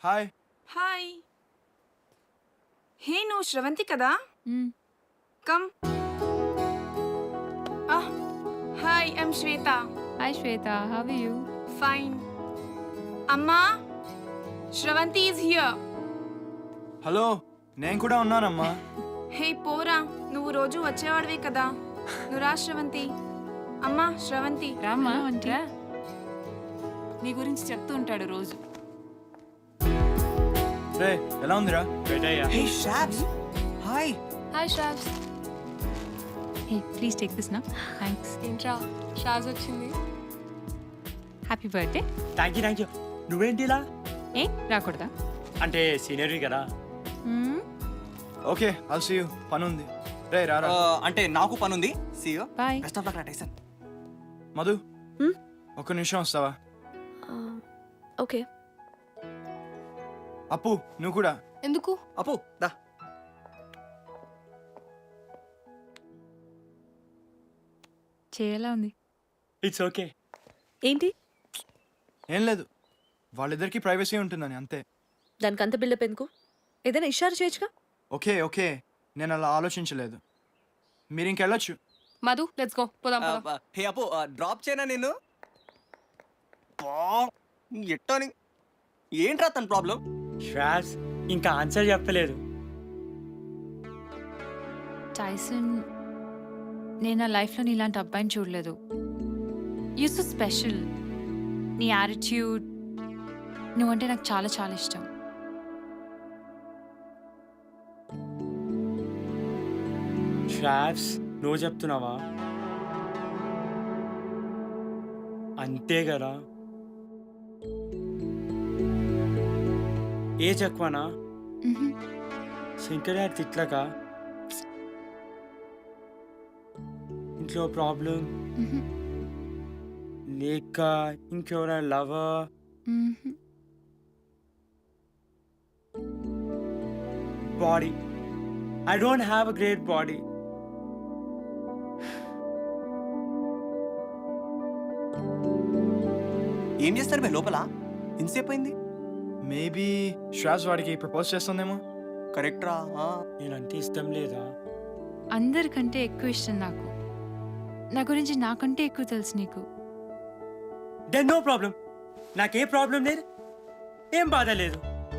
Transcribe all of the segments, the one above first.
Hi. Hi. హే నువ్వు శ్రవంతి కదా? Come. Hi I'm Shweta. Hi Shweta, how are you? Fine. అమ్మా, Sravanthi is here. Hello, నేను కూడా ఉన్నానమ్మా. హే పోరా, నువ్వు రోజు వచ్చేవాడివే కదా. నువ్వు రా శ్రవంతి. అమ్మా శ్రవంతి. రామ్మా ఆంటీ. రా. నీ గురించి చెప్తూ ఉంటాడు రోజు. రే ఎలా ఉందిరా? Hey, Shabs. Hi. Hi Shabs. Hey, please take this now. Thanks. ఏంట్రా షాజ్ వచ్చింది. Happy birthday. Thank you. నువ్వేంటి ఇలా? ఏ రాకూడదా? అంటే సీనియర్వి కదా. Okay, I'll see you. పని ఉంది. రే రారా. అంటే నాకు పని ఉంది. See you. Bye. Best of luck, Tyson. Madhu, ఒక్క నిమిషం వస్తావా? ఓకే. అప్పు నువ్వు కూడా. ఎందుకు? అప్పు దా. చేయాలా ఉంది. It's okay. ఏంటి ఏం లేదు, వాళ్ళిద్దరికి ప్రైవసీ ఉంటుందని అంతే. దానికి అంత బిల్డప్ ఎందుకు? ఏదైనా ఇషారా చేయొచ్చుగా. ఓకే ఓకే, నేను అలా ఆలోచించలేదు. మీరు ఇంకెళ్ళొచ్చు. మధు లెట్స్ గో పోదాం పోదాం. హే అప్పు డ్రాప్ చేయనా నిన్ను? ఎట్టని ఏంట్రా తన ప్రాబ్లం? శ్వాస్ ఇంకా ఆన్సర్ చెప్పలేదు. టైసన్, నేను నా లైఫ్లో నీ ఇలాంటి అబ్బాయిని చూడలేదు. You so special. నీ యాటిట్యూడ్, నువ్వంటే నాకు చాలా చాలా ఇష్టం. శ్వాస్ నువ్వు చెప్తున్నావా? అంతే కదా. ఏ చెక్వానా శంకర్ గారి తిట్లక ఇంట్లో ప్రాబ్లం లేక ఇంకెవరైనా lover body. I don't have a great body. ఏం చేస్తారు బే లోపల? ఇంతసేపు అయింది. మేబీ శ్వాస్ వాడికి ప్రపోజ్ చేస్తుందేమో. కరెక్ట్ రా. నేనంటే ఇష్టం లేదా? అందరికంటే ఎక్కువ ఇష్టం నాకు. నా గురించి నాకంటే ఎక్కువ తెలుసు నీకు. Then no problem. నాకే ప్రాబ్లం లేదు, ఏం బాధ లేదు.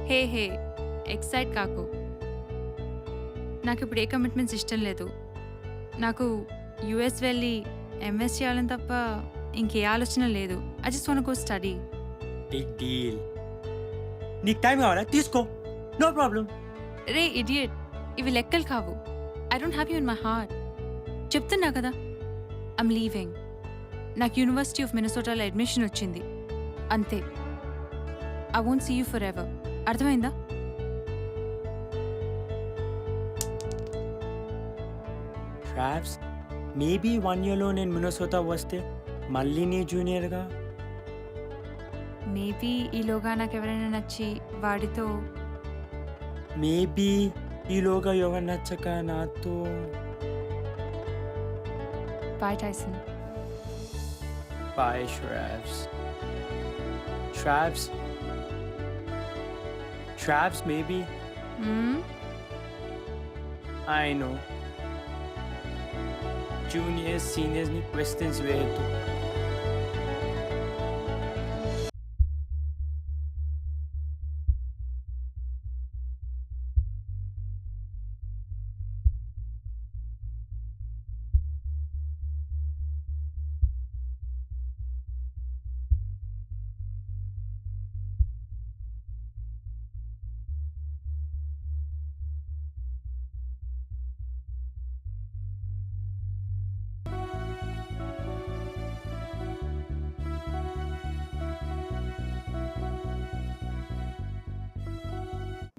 హే హే, ఎక్సైట్ కాకు. నాకు ఇప్పుడు ఏ కమిట్మెంట్స్ ఇష్టం లేదు. నాకు యుఎస్ వెళ్ళి ఎంఎస్ చేయాలని తప్ప ఇంకే ఆలోచన లేదు. I just want go study. Big deal. నీకు టైం కావాలా? తీసుకో, నో ప్రాబ్లం. రే ఇడియట్, ఇవి లెక్కలు కావు. I don't have you in my heart. చెప్తున్నా కదా, ఐమ్ లీవింగ్. నాకు యూనివర్సిటీ ఆఫ్ మినసోటాలో అడ్మిషన్ వచ్చింది, అంతే. I won't see you forever. అర్థమైందా? ట్రాప్స్ మేబీ 1 yearలో నేను మినసోతా వస్తే మళ్ళీ నీ జూనియర్గా. మేబీ ఈలోగా నాకు ఎవరైనా నచ్చి వాడితో. మేబీ ఈలోగా ఎవరు నచ్చక నాతో. Bye Tyson. బాయ్ శ్రాప్స్. శ్రాప్స్ శ్రాప్స్ మేబీ. ఐ నో జూనియర్స్ సీనియర్స్ని క్వశ్చన్స్ వేయద్దు.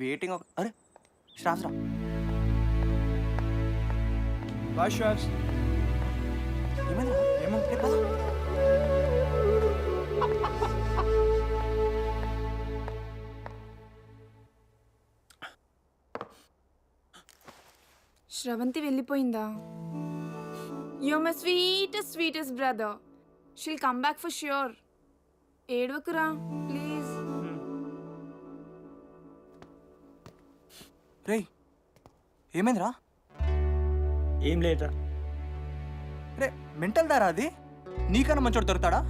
వెయిటింగ్. అరే శ్రావ్స్ రా. బాయ్ శ్వాస్. ఏమైందిరా? ఏమో. రే, పద. శ్రవంతి వెళ్ళిపోయిందా? You my sweetest brother. She'll come back for sure. ఏడవకురా ప్లీజ్. రేయ్ ఏమైందిరా? ఏం లేదురా. రే మెంటల్ దారా అది? నీకన్నా మంచోడు దొరుకుతాడా?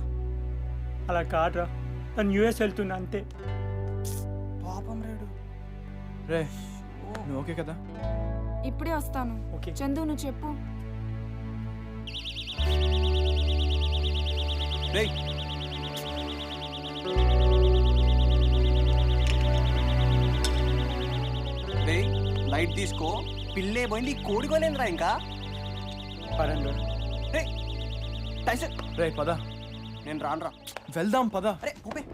అలా కాదురా, తను యూఎస్ వెళ్తున్నా అంతే. పాపం రేడు. రే నువ్వు ఓకే కదా? ఇప్పుడే వస్తాను. ఓకే. చందు నువ్వు చెప్పు. రేయ్ రేయ్ లైట్ తీసుకో. పిల్లే పోయింది, కోడికోలేదురా ఇంకా. పరంగా రే టైసన్, రే పద నేను రానురా. వెళ్దాం పద. అరే ఊపే.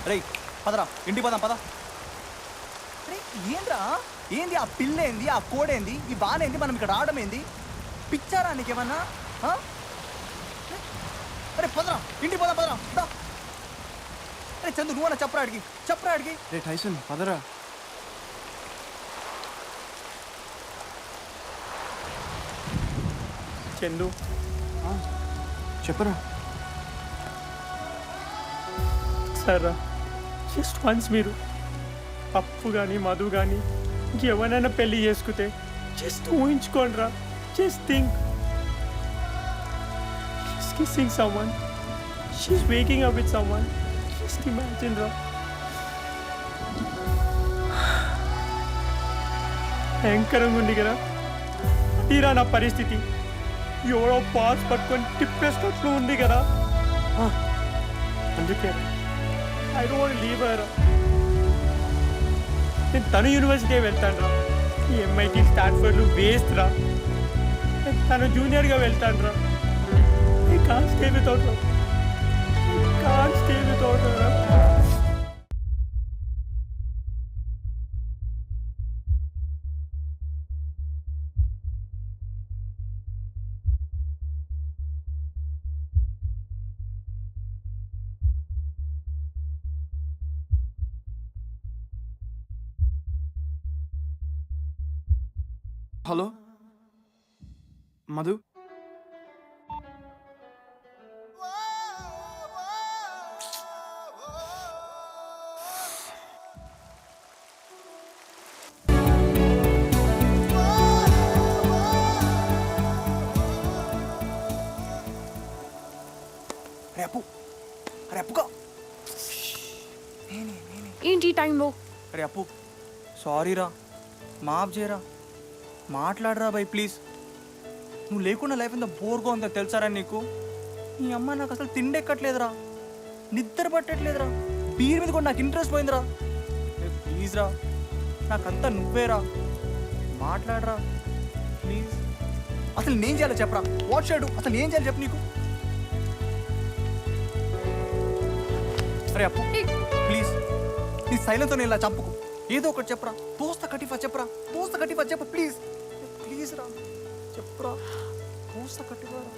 రే పదరా, ఇంటికి పోదాం పద. రే ఏంద్రా, ఏంది ఆ పిల్ల ఏంది, ఆ కోడేంది, ఈ బానేంది, మనం ఇక్కడ రావడం ఏంది? పిచ్చారా నీకేమన్నా? అరే పదరా, ఇంటికి పోదాం పదరా. దా. అరే చందు నువ్వన్నా చెప్పరా అడిగి, చెప్పరా అడిగి. రే టైసన్ పదరా. చందు, చెప్పరా. సర్రా, జస్ట్ వన్స్ మీరు పప్పు కానీ మధు కానీ ఇంకెవరైనా పెళ్లి చేసుకుంటే జస్ట్ ఊహించుకోండి రా. Just think, she's kissing someone, she's waking up with someone. Just imagine రా. భయంకరంగా ఉంది కదా. తీరా నా పరిస్థితి ఎవరో పాస్ పట్టుకొని తిప్పేసినట్లు ఉంది కదా. అందుకే ఐ డోంట్ లీవ్ హర్. నేను తను యూనివర్సిటీ వెళ్తాను రా. ఈ ఎంఐటి స్టాన్ఫర్డ్లు వేస్ట్ రా. తను జూనియర్గా వెళ్తాను రా. ఐ కాంట్ స్టే వితౌట్ రా. కాంట్ స్టే వితౌట్ రా. హలో మధు. అరే అప్పు, అరే అప్పుగా. ఏంటి ఈ టైంలో? అరే అప్పు సారీరా, మాఫ్ చేయరా, మాట్లాడరా బై ప్లీజ్. నువ్వు లేకుండా లైఫ్ ఎంత బోర్గా ఉందో తెలుసారా నీకు? నీ అమ్మ నాకు అసలు తిండెక్కట్లేదురా, నిద్ర పట్టట్లేదురా, బీర్ మీద కూడా నాకు ఇంట్రెస్ట్ పోయిందిరా. ప్లీజ్ రా, నాకంతా నువ్వేరా, మాట్లాడరా ప్లీజ్. అసలు నేను చేయాలో చెప్పరా? వాట్ షుడ్ అసలు ఏం చేయాలి చెప్పు నీకు? అరే అప్పు ప్లీజ్, నీ సైలెన్స్తో నేను ఇలా చంపుకు. ఏదో ఒకటి చెప్పరా, దోస్త కటిఫా చెప్పరా, దోస్త కటిఫా చెప్పు ప్లీజ్. ప్లీజ్ రా చెప్పురా, దోస్త కటిఫా రా.